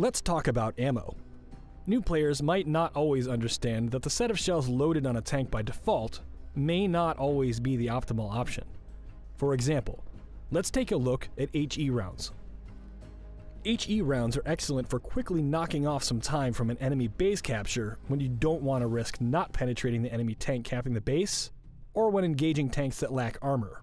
let's talk about ammo. New players might not always understand that the set of shells loaded on a tank by default may not always be the optimal option. For example, let's take a look at HE rounds. HE rounds are excellent for quickly knocking off some time from an enemy base capture when you don't want to risk not penetrating the enemy tank capping the base, or when engaging tanks that lack armor.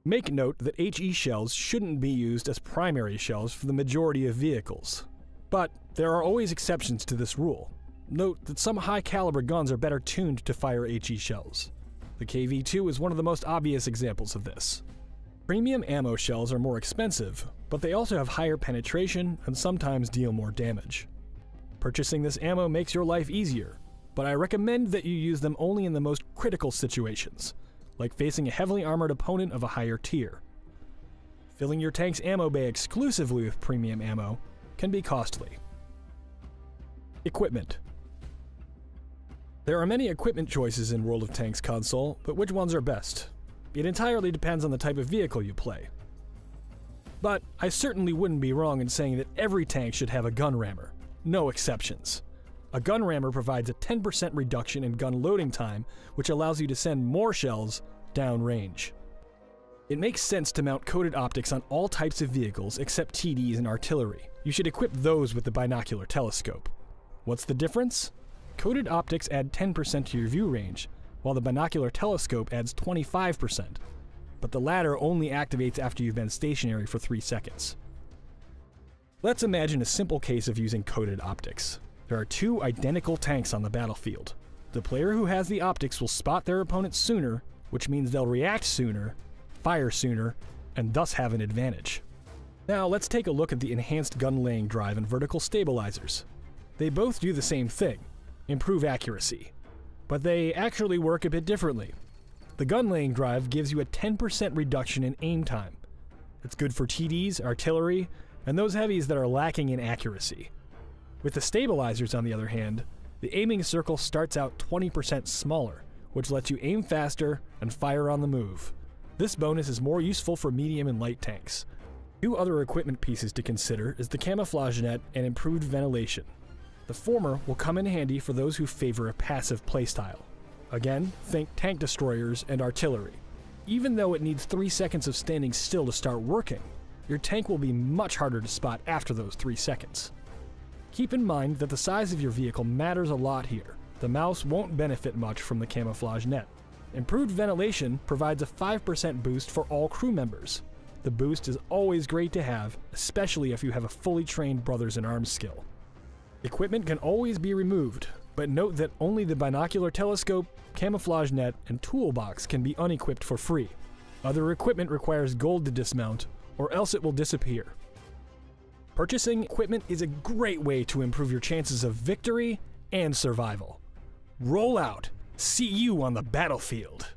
Make note that HE shells shouldn't be used as primary shells for the majority of vehicles. But there are always exceptions to this rule. Note that some high-caliber guns are better tuned to fire HE shells. The KV-2 is one of the most obvious examples of this. Premium ammo shells are more expensive, but they also have higher penetration and sometimes deal more damage. Purchasing this ammo makes your life easier, but I recommend that you use them only in the most critical situations, like facing a heavily armored opponent of a higher tier. Filling your tank's ammo bay exclusively with premium ammo can be costly. Equipment. There are many equipment choices in World of Tanks console, but which ones are best? It entirely depends on the type of vehicle you play. But I certainly wouldn't be wrong in saying that every tank should have a gun rammer. No exceptions. A gun rammer provides a 10% reduction in gun loading time, which allows you to send more shells downrange. It makes sense to mount coated optics on all types of vehicles except TDs and artillery. You should equip those with the binocular telescope. What's the difference? Coated optics add 10% to your view range, while the binocular telescope adds 25%. But the latter only activates after you've been stationary for 3 seconds. Let's imagine a simple case of using coated optics. There are 2 identical tanks on the battlefield. The player who has the optics will spot their opponent sooner, which means they'll react sooner, fire sooner, and thus have an advantage. Now let's take a look at the enhanced gun laying drive and vertical stabilizers. They both do the same thing, improve accuracy, but they actually work a bit differently. The gun laying drive gives you a 10% reduction in aim time. It's good for TDs, artillery, and those heavies that are lacking in accuracy. With the stabilizers, on the other hand, the aiming circle starts out 20% smaller, which lets you aim faster and fire on the move. This bonus is more useful for medium and light tanks. 2 other equipment pieces to consider is the camouflage net and improved ventilation. The former will come in handy for those who favor a passive playstyle. Again, think tank destroyers and artillery. Even though it needs 3 seconds of standing still to start working, your tank will be much harder to spot after those 3 seconds. Keep in mind that the size of your vehicle matters a lot here. The mouse won't benefit much from the camouflage net. Improved ventilation provides a 5% boost for all crew members. The boost is always great to have, especially if you have a fully trained Brothers in Arms skill. Equipment can always be removed, but note that only the binocular telescope, camouflage net, and toolbox can be unequipped for free. Other equipment requires gold to dismount, or else it will disappear. Purchasing equipment is a great way to improve your chances of victory and survival. Roll out! See you on the battlefield!